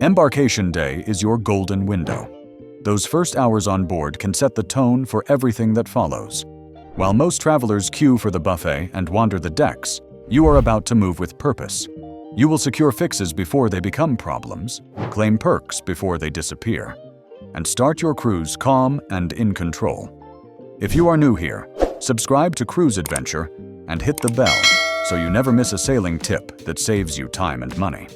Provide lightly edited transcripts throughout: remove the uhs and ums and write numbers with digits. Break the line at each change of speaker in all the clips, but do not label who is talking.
Embarkation day is your golden window. Those first hours on board can set the tone for everything that follows. While most travelers queue for the buffet and wander the decks, you are about to move with purpose. You will secure fixes before they become problems, claim perks before they disappear, and start your cruise calm and in control. If you are new here, subscribe to Cruise Adventure and hit the bell so you never miss a sailing tip that saves you time and money.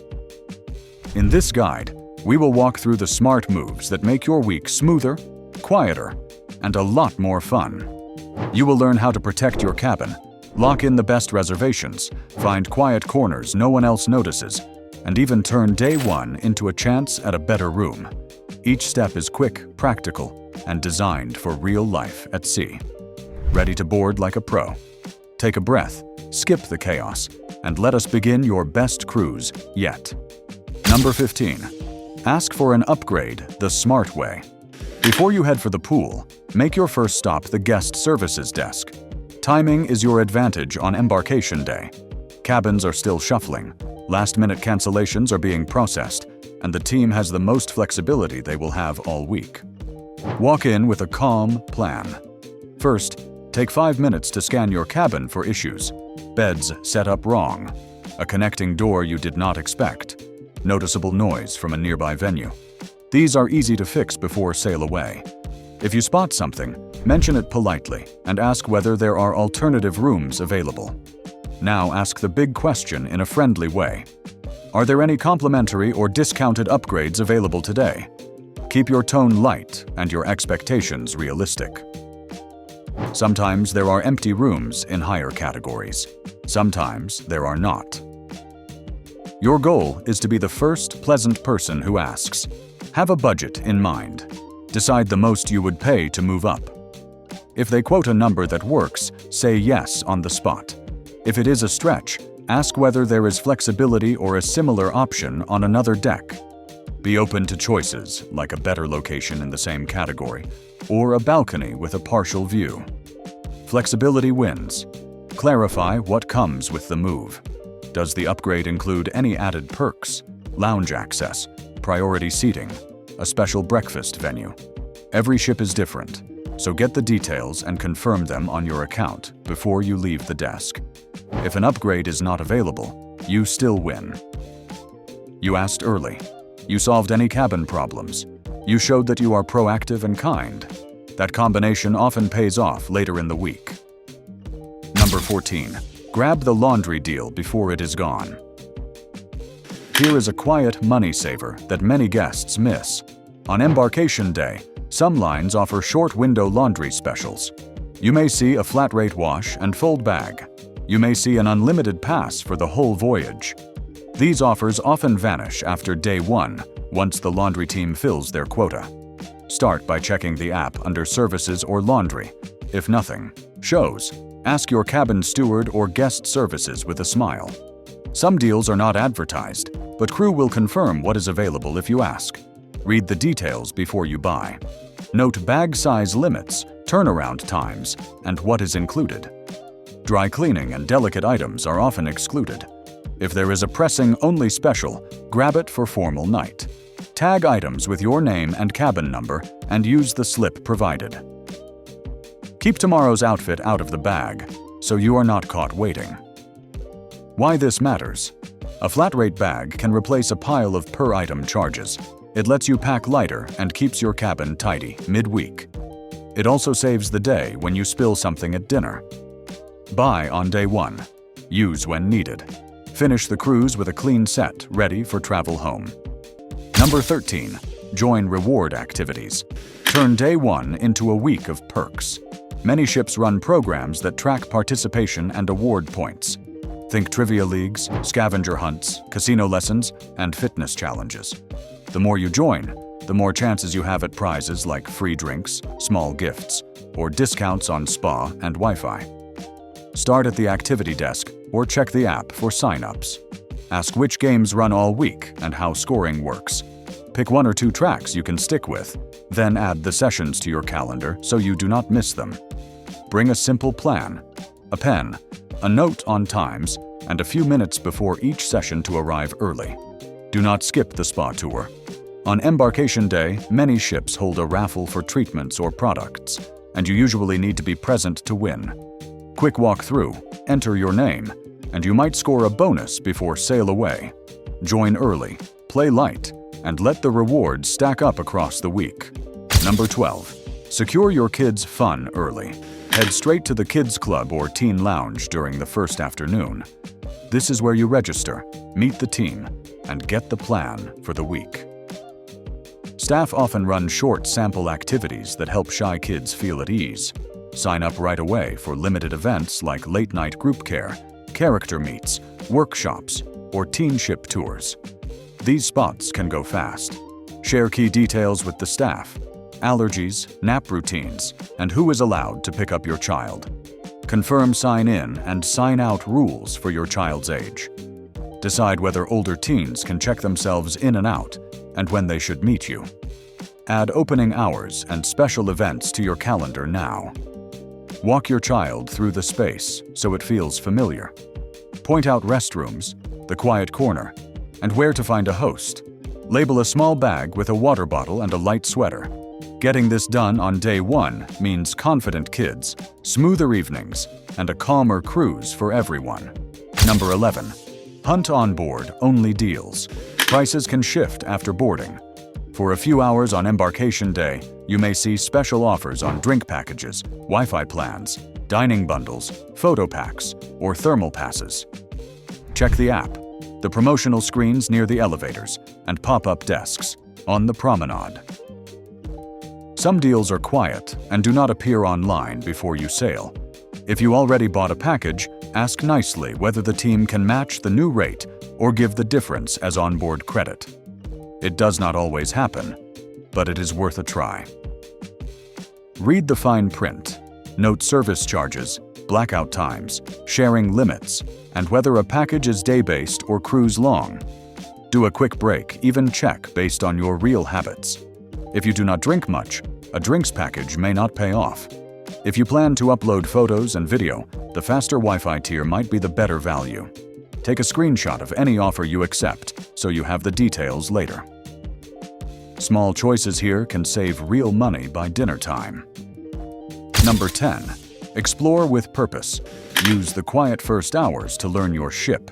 In this guide, we will walk through the smart moves that make your week smoother, quieter, and a lot more fun. You will learn how to protect your cabin, lock in the best reservations, find quiet corners no one else notices, and even turn day one into a chance at a better room. Each step is quick, practical, and designed for real life at sea. Ready to board like a pro? Take a breath, skip the chaos, and let us begin your best cruise yet. Number 15. Ask for an upgrade the smart way. Before you head for the pool, make your first stop the guest services desk. Timing is your advantage on embarkation day. Cabins are still shuffling, last-minute cancellations are being processed, and the team has the most flexibility they will have all week. Walk in with a calm plan. First, take 5 minutes to scan your cabin for issues. Beds set up wrong, a connecting door you did not expect, noticeable noise from a nearby venue. These are easy to fix before sail away. If you spot something, mention it politely and ask whether there are alternative rooms available. Now ask the big question in a friendly way. Are there any complimentary or discounted upgrades available today? Keep your tone light and your expectations realistic. Sometimes there are empty rooms in higher categories. Sometimes there are not. Your goal is to be the first pleasant person who asks. Have a budget in mind. Decide the most you would pay to move up. If they quote a number that works, say yes on the spot. If it is a stretch, ask whether there is flexibility or a similar option on another deck. Be open to choices, like a better location in the same category, or a balcony with a partial view. Flexibility wins. Clarify what comes with the move. Does the upgrade include any added perks, lounge access, priority seating, a special breakfast venue? Every ship is different, so get the details and confirm them on your account before you leave the desk. If an upgrade is not available, you still win. You asked early. You solved any cabin problems. You showed that you are proactive and kind. That combination often pays off later in the week. Number 14. Grab the laundry deal before it is gone. Here is a quiet money saver that many guests miss. On embarkation day, some lines offer short window laundry specials. You may see a flat rate wash and fold bag. You may see an unlimited pass for the whole voyage. These offers often vanish after day one, once the laundry team fills their quota. Start by checking the app under Services or Laundry. If nothing shows, ask your cabin steward or guest services with a smile. Some deals are not advertised, but crew will confirm what is available if you ask. Read the details before you buy. Note bag size limits, turnaround times, and what is included. Dry cleaning and delicate items are often excluded. If there is a pressing only special, grab it for formal night. Tag items with your name and cabin number and use the slip provided. Keep tomorrow's outfit out of the bag, so you are not caught waiting. Why this matters? A flat rate bag can replace a pile of per item charges. It lets you pack lighter and keeps your cabin tidy mid-week. It also saves the day when you spill something at dinner. Buy on day one. Use when needed. Finish the cruise with a clean set ready for travel home. Number 13. Join reward activities. Turn day one into a week of perks. Many ships run programs that track participation and award points. Think trivia leagues, scavenger hunts, casino lessons, and fitness challenges. The more you join, the more chances you have at prizes like free drinks, small gifts, or discounts on spa and Wi-Fi. Start at the activity desk or check the app for sign-ups. Ask which games run all week and how scoring works. Pick 1 or 2 tracks you can stick with, then add the sessions to your calendar so you do not miss them. Bring a simple plan, a pen, a note on times, and a few minutes before each session to arrive early. Do not skip the spa tour On embarkation day, many ships hold a raffle for treatments or products, and you usually need to be present to win. Quick walk through, enter your name, and you might score a bonus before sail away. Join early, play light, and let the rewards stack up across the week. Number 12. Secure your kids' fun early. Head straight to the kids' club or teen lounge during the first afternoon. This is where you register, meet the team, and get the plan for the week. Staff often run short sample activities that help shy kids feel at ease. Sign up right away for limited events like late-night group care, character meets, workshops, or teen ship tours. These spots can go fast. Share key details with the staff, allergies, nap routines, and who is allowed to pick up your child. Confirm sign-in and sign-out rules for your child's age. Decide whether older teens can check themselves in and out, and when they should meet you. Add opening hours and special events to your calendar now. Walk your child through the space so it feels familiar. Point out restrooms, the quiet corner, and where to find a host. Label a small bag with a water bottle and a light sweater. Getting this done on day 1 means confident kids, smoother evenings, and a calmer cruise for everyone. Number 11. Hunt on board only deals. Prices can shift after boarding. For a few hours on embarkation day, you may see special offers on drink packages, Wi-Fi plans, dining bundles, photo packs, or thermal passes. Check the app, the promotional screens near the elevators, and pop-up desks on the promenade. Some deals are quiet and do not appear online before you sail. If you already bought a package, ask nicely whether the team can match the new rate or give the difference as onboard credit. It does not always happen, but it is worth a try. Read the fine print. Note service charges, blackout times, sharing limits, and whether a package is day-based or cruise-long. Do a quick break, even check based on your real habits. If you do not drink much, a drinks package may not pay off. If you plan to upload photos and video, the faster Wi-Fi tier might be the better value. Take a screenshot of any offer you accept so you have the details later. Small choices here can save real money by dinner time. Number 10. Explore with purpose. Use the quiet first hours to learn your ship.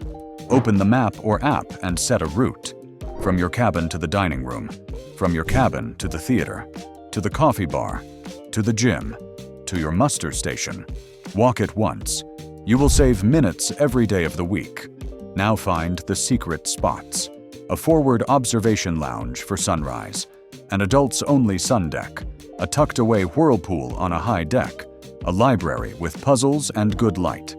Open the map or app and set a route. From your cabin to the dining room, from your cabin to the theater, to the coffee bar, to the gym, to your muster station. Walk it once. You will save minutes every day of the week. Now find the secret spots. A forward observation lounge for sunrise, an adults-only sun deck, a tucked-away whirlpool on a high deck, a library with puzzles and good light.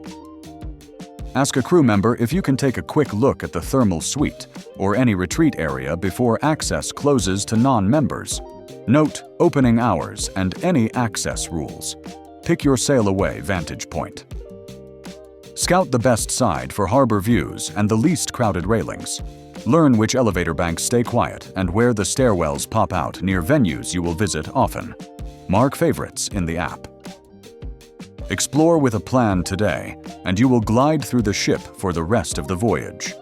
Ask a crew member if you can take a quick look at the thermal suite or any retreat area before access closes to non-members. Note opening hours and any access rules. Pick your sail-away vantage point. Scout the best side for harbor views and the least crowded railings. Learn which elevator banks stay quiet and where the stairwells pop out near venues you will visit often. Mark favorites in the app. Explore with a plan today, and you will glide through the ship for the rest of the voyage.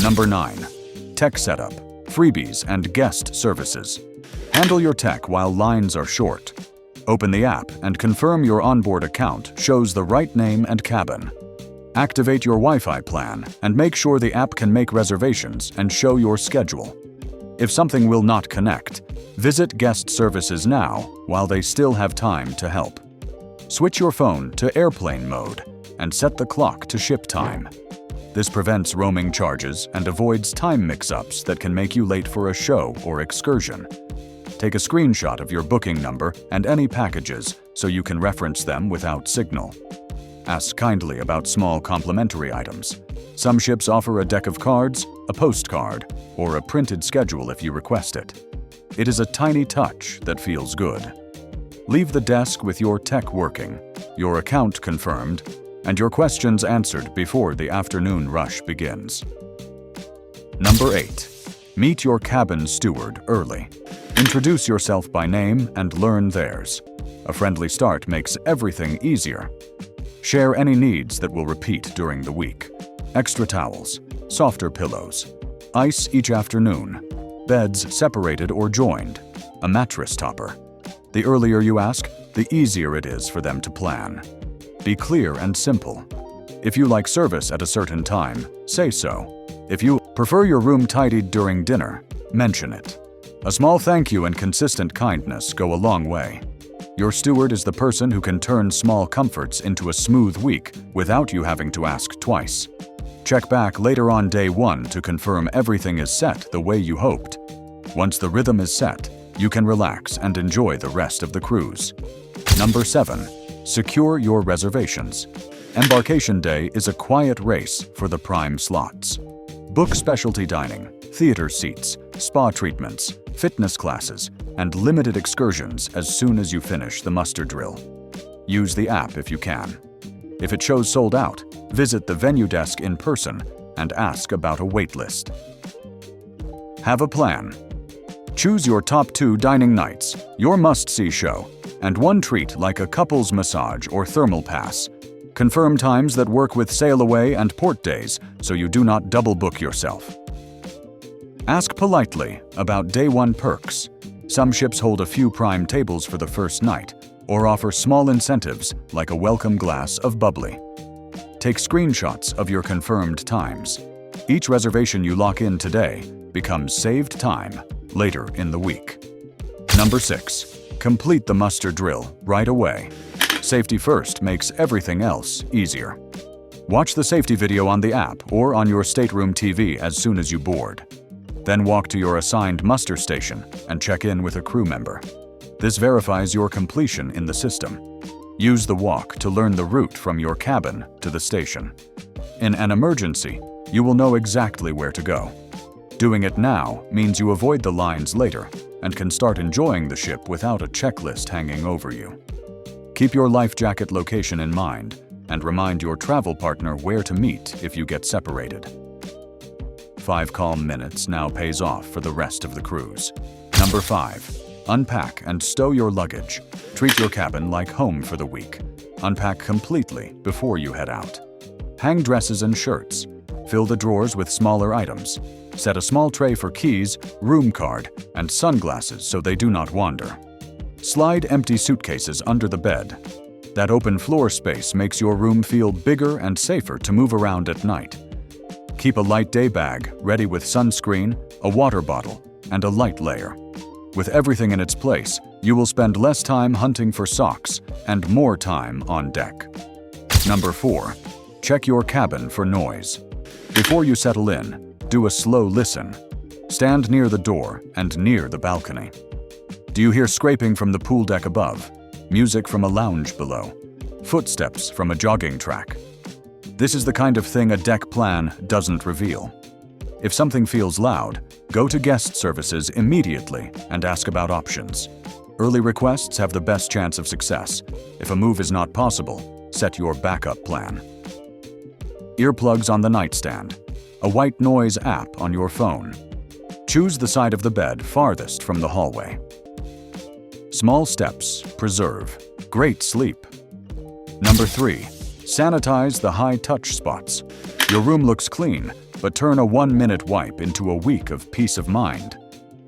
Number 9. Tech setup, freebies, and guest services. Handle your tech while lines are short. Open the app and confirm your onboard account shows the right name and cabin. Activate your Wi-Fi plan and make sure the app can make reservations and show your schedule. If something will not connect, visit guest services now while they still have time to help. Switch your phone to airplane mode and set the clock to ship time. This prevents roaming charges and avoids time mix-ups that can make you late for a show or excursion. Take a screenshot of your booking number and any packages so you can reference them without signal. Ask kindly about small complimentary items. Some ships offer a deck of cards, a postcard, or a printed schedule if you request it. It is a tiny touch that feels good. Leave the desk with your tech working, your account confirmed, and your questions answered before the afternoon rush begins. Number 8. Meet your cabin steward early. Introduce yourself by name and learn theirs. A friendly start makes everything easier. Share any needs that will repeat during the week. Extra towels, softer pillows, ice each afternoon. beds separated or joined, a mattress topper. The earlier you ask, the easier it is for them to plan. Be clear and simple. If you like service at a certain time, say so. If you prefer your room tidied during dinner, mention it. A small thank you and consistent kindness go a long way. Your steward is the person who can turn small comforts into a smooth week without you having to ask twice. Check back later on day 1 to confirm everything is set the way you hoped. Once the rhythm is set, you can relax and enjoy the rest of the cruise. Number 7. Secure your reservations. Embarkation Day is a quiet race for the prime slots. Book specialty dining, theater seats, spa treatments, fitness classes, and limited excursions as soon as you finish the muster drill. Use the app if you can. If it shows sold out, visit the venue desk in person and ask about a wait list. Have a plan. Choose your top 2 dining nights, your must-see show, and one treat like a couple's massage or thermal pass. Confirm times that work with sail away and port days so you do not double book yourself. Ask politely about day 1 perks. Some ships hold a few prime tables for the first night or offer small incentives like a welcome glass of bubbly. Take screenshots of your confirmed times. Each reservation you lock in today becomes saved time later in the week. Number 6. Complete the muster drill right away. Safety first makes everything else easier. Watch the safety video on the app or on your stateroom TV as soon as you board. Then walk to your assigned muster station and check in with a crew member. This verifies your completion in the system. Use the walk to learn the route from your cabin to the station. In an emergency, you will know exactly where to go. Doing it now means you avoid the lines later and can start enjoying the ship without a checklist hanging over you. Keep your life jacket location in mind and remind your travel partner where to meet if you get separated. 5 calm minutes now pays off for the rest of the cruise. Number 5. Unpack and stow your luggage. Treat your cabin like home for the week. Unpack completely before you head out. Hang dresses and shirts. Fill the drawers with smaller items. Set a small tray for keys, room card, and sunglasses so they do not wander. Slide empty suitcases under the bed. That open floor space makes your room feel bigger and safer to move around at night. Keep a light day bag ready with sunscreen, a water bottle, and a light layer. With everything in its place, you will spend less time hunting for socks and more time on deck. Number 4. Check your cabin for noise. Before you settle in, do a slow listen. Stand near the door and near the balcony. Do you hear scraping from the pool deck above? Music from a lounge below? Footsteps from a jogging track? This is the kind of thing a deck plan doesn't reveal. If something feels loud, go to guest services immediately and ask about options. Early requests have the best chance of success. If a move is not possible, set your backup plan. Earplugs on the nightstand. A white noise app on your phone. Choose the side of the bed farthest from the hallway. Small steps preserve great sleep. Number 3. Sanitize the high-touch spots. Your room looks clean, but turn a 1-minute wipe into a week of peace of mind.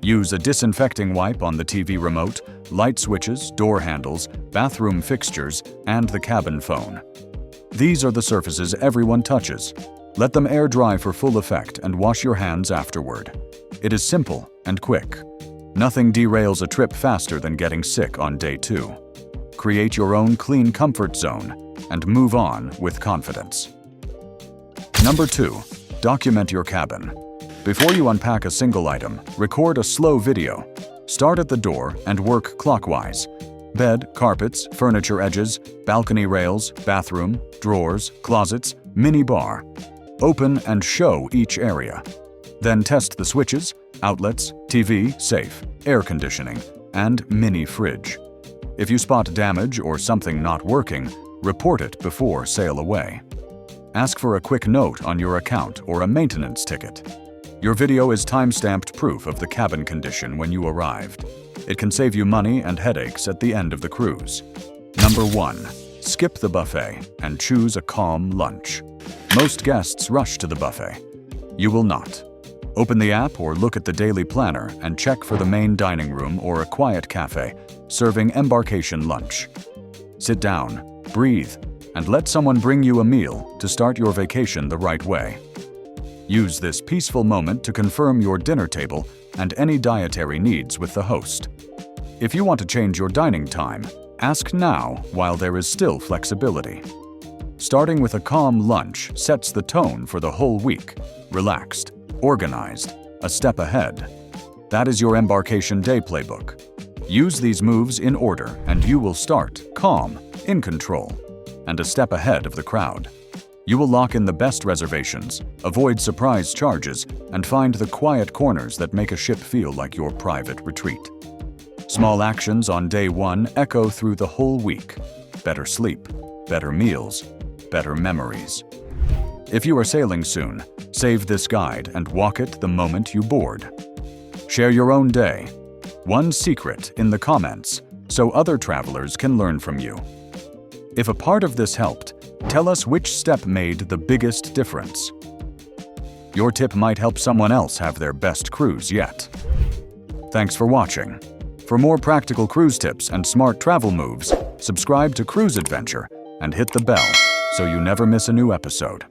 Use a disinfecting wipe on the TV remote, light switches, door handles, bathroom fixtures, and the cabin phone. These are the surfaces everyone touches. Let them air dry for full effect and wash your hands afterward. It is simple and quick. Nothing derails a trip faster than getting sick on day 2. Create your own clean comfort zone and move on with confidence. Number 2. Document your cabin. Before you unpack a single item, record a slow video. Start at the door and work clockwise. Bed, carpets, furniture edges, balcony rails, bathroom, drawers, closets, mini bar. Open and show each area. Then test the switches, outlets, TV, safe, air conditioning, and mini fridge. If you spot damage or something not working, report it before sail away. Ask for a quick note on your account or a maintenance ticket. Your video is time-stamped proof of the cabin condition when you arrived. It can save you money and headaches at the end of the cruise. Number 1. Skip the buffet and choose a calm lunch. Most guests rush to the buffet. You will not. Open the app or look at the daily planner and check for the main dining room or a quiet cafe serving Embarkation lunch. Sit down, breathe, and let someone bring you a meal to start your vacation the right way. Use this peaceful moment to confirm your dinner table and any dietary needs with the host. If you want to change your dining time, ask now while there is still flexibility. Starting with a calm lunch sets the tone for the whole week. Relaxed, organized, a step ahead. That is your Embarkation Day playbook. Use these moves in order and you will start calm, in control, and a step ahead of the crowd. You will lock in the best reservations, avoid surprise charges, and find the quiet corners that make a ship feel like your private retreat. Small actions on day one echo through the whole week. Better sleep, better meals, better memories. If you are sailing soon, save this guide and walk it the moment you board. Share your own day. One secret in the comments so other travelers can learn from you. If a part of this helped, tell us which step made the biggest difference. Your tip might help someone else have their best cruise yet. Thanks for watching. For more practical cruise tips and smart travel moves, subscribe to Cruise Adventure and hit the bell so you never miss a new episode.